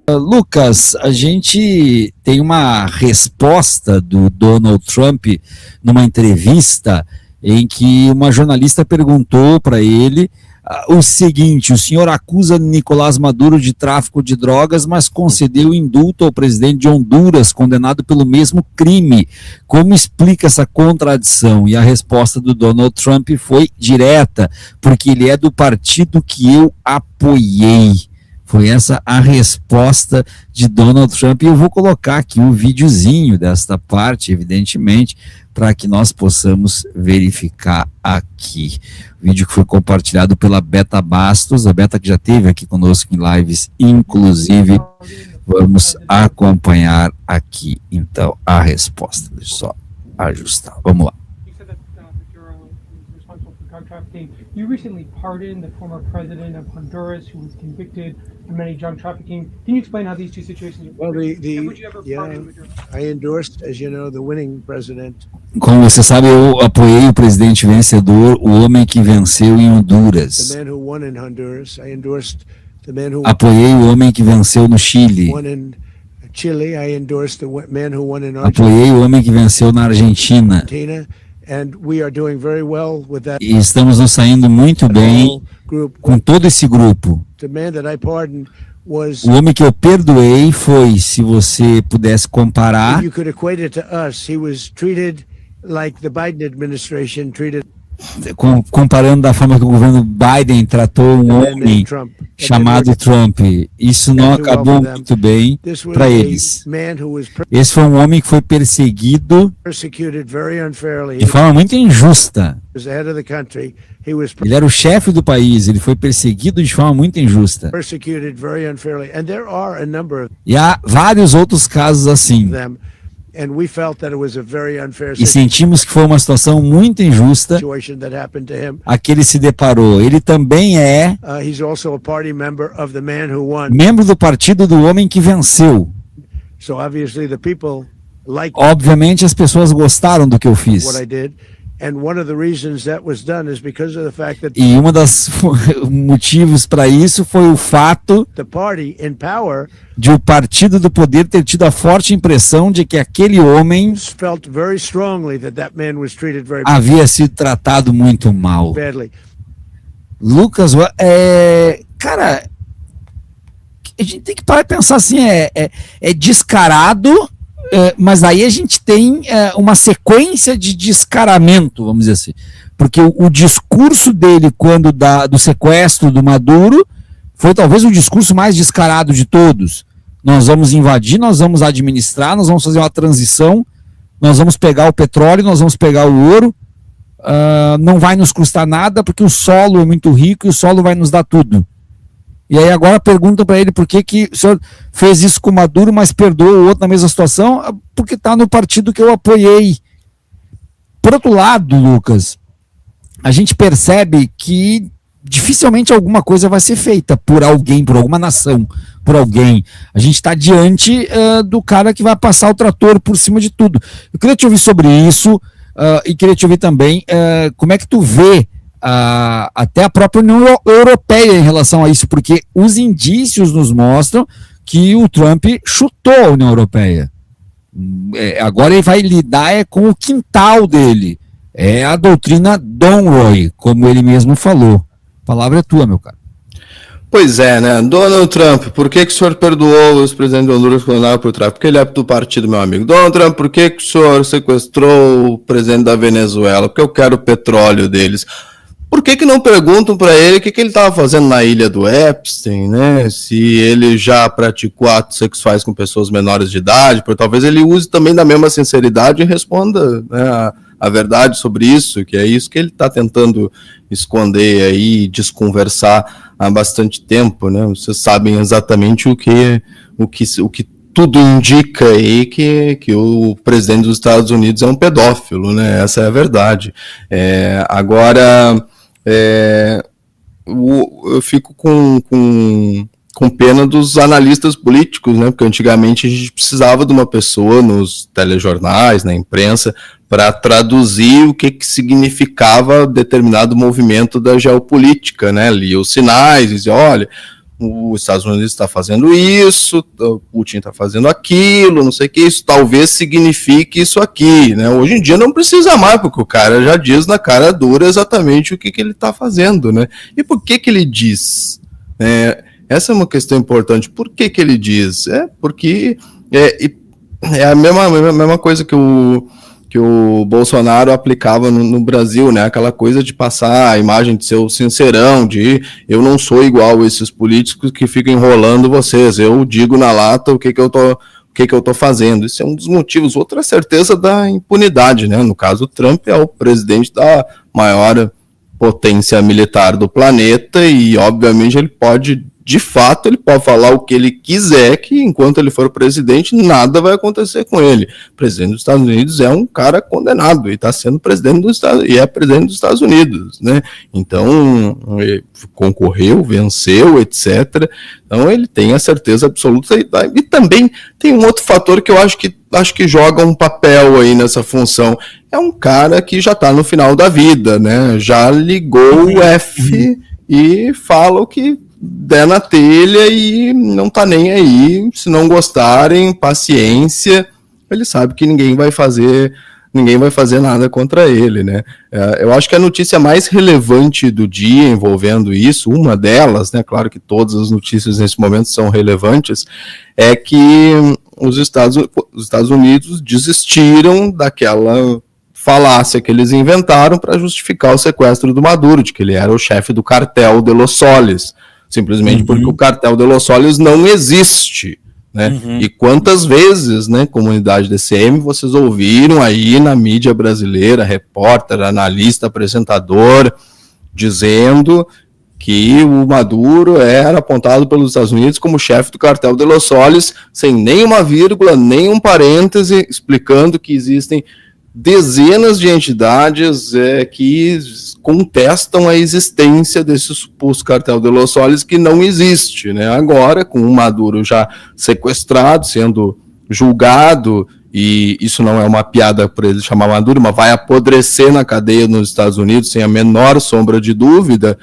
Lucas, a gente tem uma resposta do Donald Trump numa entrevista em que uma jornalista perguntou para ele o seguinte: o senhor acusa Nicolás Maduro de tráfico de drogas, mas concedeu indulto ao presidente de Honduras, condenado pelo mesmo crime. Como explica essa contradição? E a resposta do Donald Trump foi direta: porque ele é do partido que eu apoiei. Foi essa a resposta de Donald Trump, e eu vou colocar aqui um videozinho desta parte, evidentemente, para que nós possamos verificar aqui. O vídeo que foi compartilhado pela Beta Bastos, a Beta que já esteve aqui conosco em lives, inclusive. Vamos acompanhar aqui, então, a resposta. Deixa eu só ajustar. Vamos lá. You recently pardoned the former president of Honduras, who was convicted of many drug trafficking. Can you explain how these two situations? Well, I endorsed, as you know, the winning president. Como você sabe, eu apoiei o presidente vencedor, o homem que venceu em Honduras. The man who won in Honduras. I endorsed the man who Apoiei o homem que venceu no Chile. won in Chile. I endorsed the man who won in Apoiei o homem que venceu na Argentina. Argentina. And we are doing very well with that. E estamos nos saindo muito bem com todo esse grupo. The man that I pardoned was, O homem que eu perdoei foi, se você pudesse comparar, you could equate it to us. He was treated like the Biden administration treated comparando da forma que o governo Biden tratou um homem chamado Trump. Isso não acabou muito bem para eles. Esse foi um homem que foi perseguido de forma muito injusta. Ele era o chefe do país, ele foi perseguido de forma muito injusta. E há vários outros casos assim. E sentimos que foi uma situação muito injusta a que ele se deparou. Ele também é membro do partido do homem que venceu. Obviamente as pessoas gostaram do que eu fiz. E um dos motivos para isso foi o fato de o partido do poder ter tido a forte impressão de que aquele homem havia sido tratado muito mal. Lucas, cara, a gente tem que parar e pensar assim, é descarado. Mas aí a gente tem uma sequência de descaramento, vamos dizer assim, porque o discurso dele quando do sequestro do Maduro foi talvez o discurso mais descarado de todos. Nós vamos invadir, nós vamos administrar, nós vamos fazer uma transição, nós vamos pegar o petróleo, nós vamos pegar o ouro, não vai nos custar nada porque o solo é muito rico e o solo vai nos dar tudo. E aí agora perguntam para ele por que o senhor fez isso com o Maduro, mas perdoou o outro na mesma situação, porque está no partido que eu apoiei. Por outro lado, Lucas, a gente percebe que dificilmente alguma coisa vai ser feita por alguém, por alguma nação, por alguém. A gente está diante do cara que vai passar o trator por cima de tudo. Eu queria te ouvir sobre isso e queria te ouvir também como é que tu vê até a própria União Europeia em relação a isso, porque os indícios nos mostram que o Trump chutou a União Europeia. Agora ele vai lidar com o quintal dele. É a doutrina Donroy, como ele mesmo falou. A palavra é tua, meu cara. Pois é, né? Donald Trump, por que o senhor perdoou os presidentes de Honduras condenados por tráfico? Porque ele é do partido, meu amigo. Donald Trump, por que o senhor sequestrou o presidente da Venezuela? Porque eu quero o petróleo deles. Por que não perguntam para ele o que ele estava fazendo na ilha do Epstein, né? Se ele já praticou atos sexuais com pessoas menores de idade, porque talvez ele use também da mesma sinceridade e responda, né, a verdade sobre isso, que é isso que ele está tentando esconder aí, desconversar há bastante tempo, né? Vocês sabem exatamente o que tudo indica aí que o presidente dos Estados Unidos é um pedófilo, né? Essa é a verdade. Agora, eu fico com pena dos analistas políticos, né? Porque antigamente a gente precisava de uma pessoa nos telejornais, na imprensa, para traduzir o que significava determinado movimento da geopolítica, né? Lia os sinais, dizia, olha, os Estados Unidos está fazendo isso, o Putin está fazendo aquilo, não sei o que, isso talvez signifique isso aqui, né? Hoje em dia não precisa mais, porque o cara já diz na cara dura exatamente o que ele está fazendo, né? E por que ele diz? Essa é uma questão importante. Por que ele diz? Porque é a mesma coisa que o Bolsonaro aplicava no Brasil, né? Aquela coisa de passar a imagem de ser o sincerão, de eu não sou igual a esses políticos que ficam enrolando vocês, eu digo na lata o que eu tô fazendo. Isso é um dos motivos. Outra certeza da impunidade, né? No caso, o Trump é o presidente da maior potência militar do planeta e, obviamente, ele pode falar o que ele quiser, que enquanto ele for presidente, nada vai acontecer com ele. O presidente dos Estados Unidos é um cara condenado e está sendo presidente presidente dos Estados Unidos, né? Então, ele concorreu, venceu, etc. Então, ele tem a certeza absoluta e também tem um outro fator que eu acho que joga um papel aí nessa função. É um cara que já está no final da vida, né? Já ligou o F e fala o que der na telha e não tá nem aí. Se não gostarem, paciência. Ele sabe que ninguém vai fazer nada contra ele, né? Eu acho que a notícia mais relevante do dia envolvendo isso, uma delas, né? Claro que todas as notícias nesse momento são relevantes, é que os Estados Unidos desistiram daquela falácia que eles inventaram para justificar o sequestro do Maduro, de que ele era o chefe do cartel de Los Soles, simplesmente porque o cartel de Los Soles não existe, né? E quantas vezes, né, comunidade DCM, vocês ouviram aí na mídia brasileira, repórter, analista, apresentador, dizendo que o Maduro era apontado pelos Estados Unidos como chefe do cartel de Los Soles, sem nenhuma vírgula, nenhum parêntese, explicando que existem dezenas de entidades que contestam a existência desse suposto cartel de Los Soles, que não existe, né? Agora, com o Maduro já sequestrado, sendo julgado, e isso não é uma piada por ele chamar Maduro, mas vai apodrecer na cadeia nos Estados Unidos sem a menor sombra de dúvida,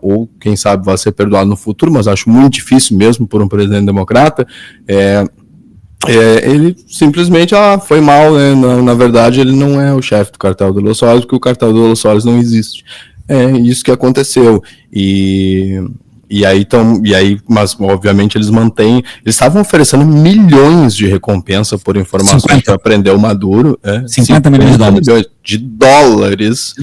ou quem sabe vai ser perdoado no futuro, mas acho muito difícil mesmo por um presidente democrata. Ele simplesmente foi mal, né? Na verdade, ele não é o chefe do cartel de Los Soles, porque o cartel de Los Soles não existe. É isso que aconteceu. E aí, mas obviamente eles estavam oferecendo milhões de recompensa por informações para prender o Maduro. 50 milhões de dólares.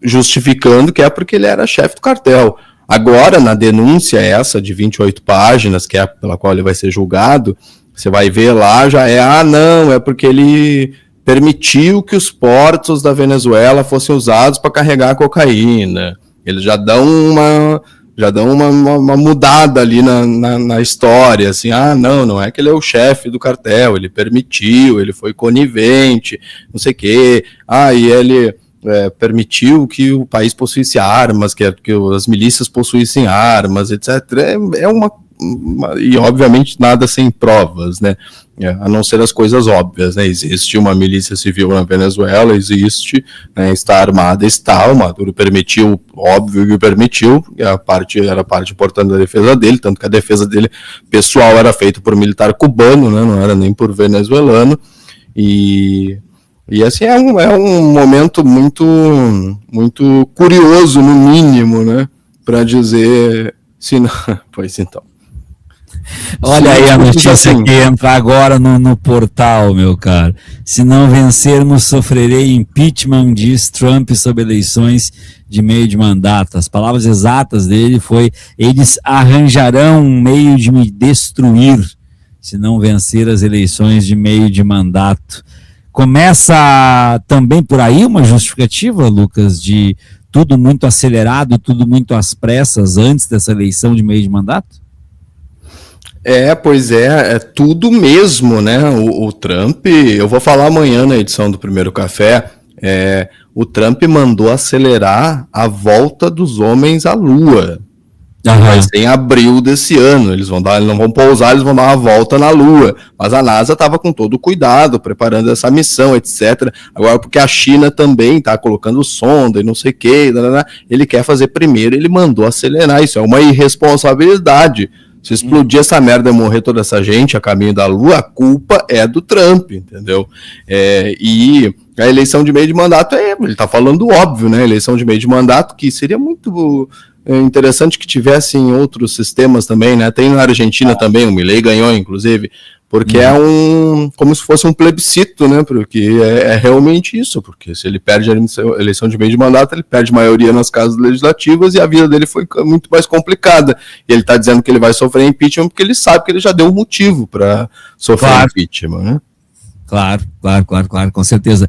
Justificando que é porque ele era chefe do cartel. Agora, na denúncia essa de 28 páginas, que é pela qual ele vai ser julgado, você vai ver lá, já é porque ele permitiu que os portos da Venezuela fossem usados para carregar cocaína. Eles já dão uma mudada ali na história, assim, não é que ele é o chefe do cartel, ele permitiu, ele foi conivente, não sei o quê, e ele permitiu que o país possuísse armas, que as milícias possuíssem armas, etc. E obviamente nada sem provas, né? A não ser as coisas óbvias, né? Existe uma milícia civil na Venezuela, existe, né? Está armada, o Maduro permitiu, óbvio que permitiu, era a parte importante da defesa dele, tanto que a defesa dele pessoal era feita por militar cubano, né? Não era nem por venezuelano, e assim é um momento muito, muito curioso, no mínimo, né? Para dizer, se não, pois então. Olha aí a notícia que entra agora no portal, meu caro. Se não vencermos, sofrerei impeachment, diz Trump sobre eleições de meio de mandato. As palavras exatas dele foi: eles arranjarão um meio de me destruir se não vencer as eleições de meio de mandato. Começa também por aí uma justificativa, Lucas, de tudo muito acelerado, tudo muito às pressas antes dessa eleição de meio de mandato? Pois é tudo mesmo, né? O Trump, eu vou falar amanhã na edição do Primeiro Café, o Trump mandou acelerar a volta dos homens à Lua. Vai ser em abril desse ano. Eles não vão pousar, eles vão dar uma volta na Lua. Mas a NASA estava com todo o cuidado, preparando essa missão, etc. Agora, porque a China também está colocando sonda e não sei o que, ele quer fazer primeiro, ele mandou acelerar. Isso é uma irresponsabilidade. Se explodir essa merda e morrer toda essa gente a caminho da Lua, a culpa é do Trump, entendeu? E a eleição de meio de mandato, ele está falando óbvio, né? Eleição de meio de mandato, que seria muito interessante que tivesse em outros sistemas também, né? Tem na Argentina também, o Milei ganhou, inclusive, porque é como se fosse um plebiscito, né? Porque é realmente isso, porque se ele perde a eleição de meio de mandato, ele perde maioria nas casas legislativas e a vida dele foi muito mais complicada. E ele está dizendo que ele vai sofrer impeachment porque ele sabe que ele já deu um motivo para sofrer impeachment, né? Claro, com certeza.